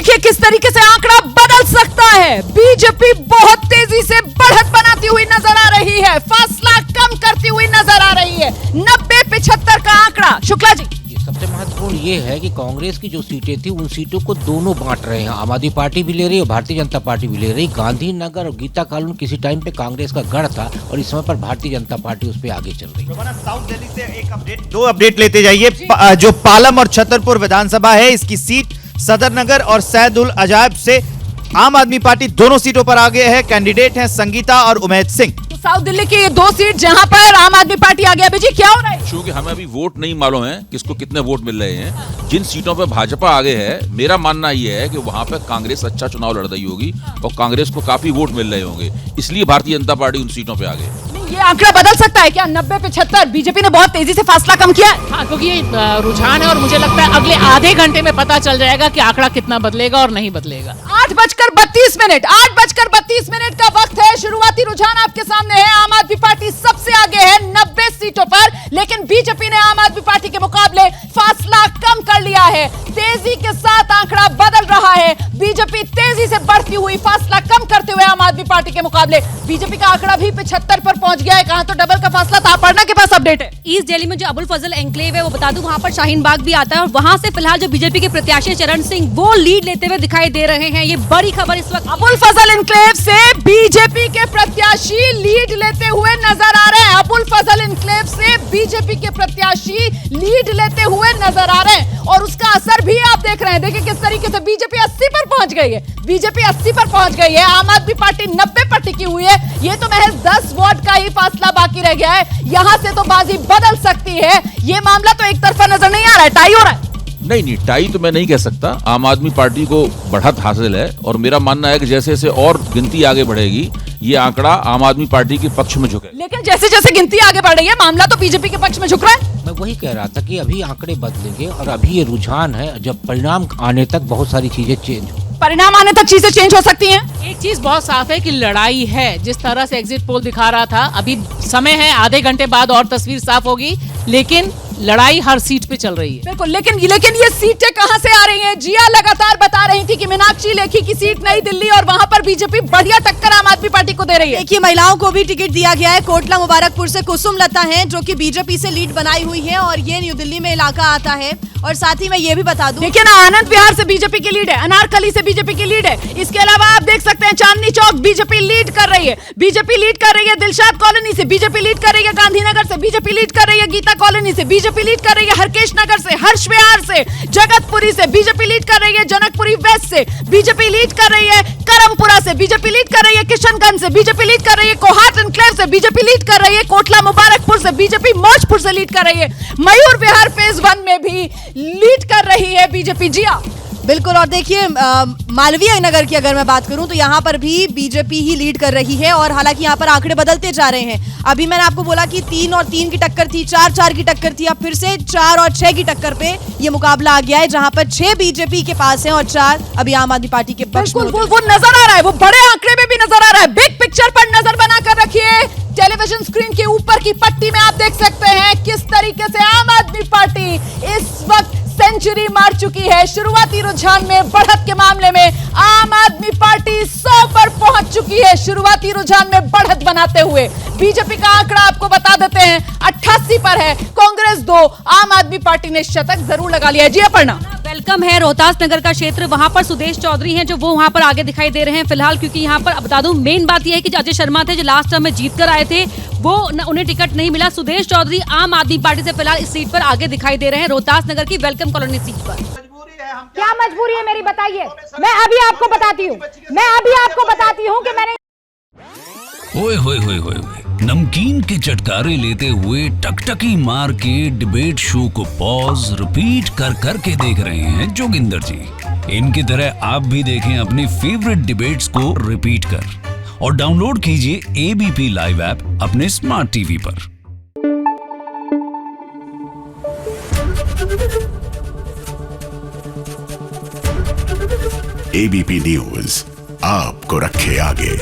देखिए किस तरीके से आंकड़ा बदल सकता है। बीजेपी बहुत तेजी से बढ़त बनाती हुई नजर आ रही है, फासला कम करती हुई नजर आ रही है। 90-75 का आंकड़ा। शुक्ला जी, सबसे महत्वपूर्ण ये है कि कांग्रेस की जो सीटें थी उन सीटों को दोनों बांट रहे हैं। आम आदमी पार्टी भी ले रही है और भारतीय जनता पार्टी भी ले रही। गांधीनगर और गीता कॉलोनी किसी टाइम पे कांग्रेस का गढ़ था और इस समय पर भारतीय जनता पार्टी उस पर आगे चल रही है। साउथ दिल्ली से एक अपडेट, दो अपडेट लेते जाइए। जो पालम और छतरपुर विधानसभा है, इसकी सीट सदर नगर और सैद उल अजायब से आम आदमी पार्टी दोनों सीटों पर आगे है। कैंडिडेट हैं संगीता और उमैद सिंह। साउथ दिल्ली की ये दो सीट जहां पर आम आदमी पार्टी आ गया। अभी जी क्या हो रहा है? क्योंकि हमें अभी वोट नहीं मालूम है किसको कितने वोट मिल रहे हैं। जिन सीटों पर भाजपा आगे है, मेरा मानना ये है कि वहां पर कांग्रेस अच्छा चुनाव लड़ रही होगी और कांग्रेस को काफी वोट मिल रहे होंगे, इसलिए भारतीय जनता पार्टी उन सीटों पर आगे है। ये आंकड़ा बदल सकता है क्या? 90-75 बीजेपी ने बहुत तेजी से फासला कम किया है। हाँ, क्योंकि ये रुझान है और मुझे लगता है अगले आधे घंटे में पता चल जाएगा कि आंकड़ा कितना बदलेगा और नहीं बदलेगा। 8:32 का वक्त है। शुरुआती रुझान आपके सामने है। आम आदमी पार्टी सबसे आगे है 90 सीटों पर, लेकिन बीजेपी ने आम आदमी पार्टी के मुकाबले फासला कम कर लिया है। तेजी के साथ आंकड़ा बदल रहा है। बीजेपी तेजी से बढ़ती हुई, फासला कम करते हुए आम आदमी पार्टी के मुकाबले। बीजेपी का आंकड़ा भी 75 पर पहुंच गया है। कहां तो डबल का फासला था। पढ़ना के पास अपडेट है। ईस्ट दिल्ली में जो अबुल फजल एनक्लेव है, वो बता दूं वहां पर शाहीन बाग भी आता है और वहां से फिलहाल जो बीजेपी के प्रत्याशी चरण सिंह वो लीड लेते हुए दिखाई दे रहे हैं। ये बड़ी खबर इस वक्त। अबुल फजल एनक्लेव से बीजेपी के प्रत्याशी लीड लेते हुए नजर आ रहे हैं। अबुल फजल एनक्लेव से बीजेपी के प्रत्याशी लीड लेते हुए नजर आ रहे हैं और उसका असर भी आप देख रहे हैं। देखिए किस तरीके से बीजेपी 80 पर पहुंच गई है। बीजेपी 80 पर पहुंच गई है। आम आदमी पार्टी 90 पर टिकी हुई है। ये तो महज 10 वोट का ही फासला बाकी रह गया है। यहां से तो बाजी बदल सकती है। ये मामला तो एक तरफा नजर नहीं आ रहा है। टाई हो रहा है। नहीं, टाई तो मैं नहीं कह सकता। आम आदमी पार्टी को बढ़त हासिल है और मेरा मानना है कि जैसे जैसे और गिनती आगे बढ़ेगी, ये आंकड़ा आम आदमी पार्टी के पक्ष में झुके। लेकिन जैसे जैसे गिनती आगे बढ़ रही है, मामला तो बीजेपी के पक्ष में झुक रहा है। मैं वही कह रहा था कि अभी आंकड़े बदलेंगे और अभी ये रुझान है। जब परिणाम आने तक बहुत सारी चीजें चेंज परिणाम आने तक चीजें चेंज हो सकती हैं। एक चीज बहुत साफ है कि लड़ाई है। जिस तरह से एग्जिट पोल दिखा रहा था, अभी समय है, आधे घंटे बाद और तस्वीर साफ होगी, लेकिन लड़ाई हर सीट पे चल रही है। बिल्कुल, लेकिन ये सीटें कहां से आ रही हैं? जिया लगातार बता रही थी कि मीनाक्षी लेखी की सीट नई दिल्ली और वहां पर बीजेपी बढ़िया टक्कर आम आदमी पार्टी को दे रही है। देखिए, महिलाओं को भी टिकट दिया गया है। कोटला मुबारकपुर से कुसुम लता हैं जो कि बीजेपी से लीड बनाई हुई है और ये न्यू दिल्ली में इलाका आता है। और साथ ही मैं ये भी बता दूं, देखिए ना, आनंद विहार से बीजेपी की लीड है, अनारकली से बीजेपी की लीड है। इसके अलावा आप देख सकते हैं चांदनी चौक बीजेपी लीड कर रही है। बीजेपी लीड कर रही है दिलशाद कॉलोनी से, बीजेपी लीड कर रही है गांधीनगर से, बीजेपी लीड कर रही है गीता कॉलोनी से, बीजेपी लीड कर रही है हरकेश नगर से, हर्ष विहार से, जगतपुरी से, बीजेपी लीड कर रही है जनकपुरी वेस्ट से, बीजेपी लीड कर रही है करमपुरा से, बीजेपी लीड कर रही है किशनगंज से, बीजेपी लीड कर रही है कोहाट एनक्लेव से, बीजेपी लीड कर रही है कोटला मुबारकपुर से, बीजेपी मौजपुर से लीड कर रही है। मयूर विहार फेज 1 में भी लीड कर रही है बीजेपी। जिया बिल्कुल। और देखिए, मालवीय नगर की अगर मैं बात करूं तो यहाँ पर भी बीजेपी ही लीड कर रही है और हालांकि यहाँ पर आंकड़े बदलते जा रहे हैं। अभी मैंने आपको बोला कि 3 और 3 की टक्कर थी, 4-4 की टक्कर थी, अब फिर से 4 और 6 की टक्कर पे ये मुकाबला आ गया है, जहाँ पर 6 बीजेपी के पास है और 4 अभी आम आदमी पार्टी के पक्ष में। वो नजर आ रहा है, वो बड़े आंकड़े में भी नजर आ रहा है। बिग पिक्चर पर नजर बनाकर रखिए। टेलीविजन स्क्रीन के ऊपर की पट्टी में आप देख सकते हैं किस तरीके से आम आदमी पार्टी इस वक्त सेंचुरी मार चुकी है। शुरुआती रुझान में बढ़त के मामले में आम आदमी पार्टी 100 पर पहुंच चुकी है। शुरुआती रुझान में बढ़त बनाते हुए बीजेपी का आंकड़ा आपको बता देते हैं 88 पर है, कांग्रेस 2, आम आदमी पार्टी ने शतक जरूर लगा लिया है। जी अपर्णा, वेलकम है रोहतास नगर का क्षेत्र, वहां पर सुदेश चौधरी हैं जो वो वहां पर आगे दिखाई दे रहे हैं फिलहाल, क्योंकि यहाँ पर बता दूं मेन बात यह है कि अजय शर्मा थे जो लास्ट टर्म में जीत कर आए थे, वो उन्हें टिकट नहीं मिला। सुदेश चौधरी आम आदमी पार्टी से फिलहाल इस सीट पर आगे दिखाई दे रहे हैं, रोहतास नगर की वेलकम कॉलोनी सीट पर। क्या मजबूरी है मेरी, बताइए। मैं अभी आपको बताती हूँ कि मैंने ओए होए होए होए नमकीन के चटकारे लेते हुए टकटकी मार के डिबेट शो को पॉज रिपीट कर करके देख रहे हैं जोगिंदर जी। इनकी तरह आप भी देखें अपनी फेवरेट डिबेट्स को रिपीट कर और डाउनलोड कीजिए एबीपी लाइव ऐप अपने स्मार्ट टीवी पर। एबीपी न्यूज आपको रखे आगे।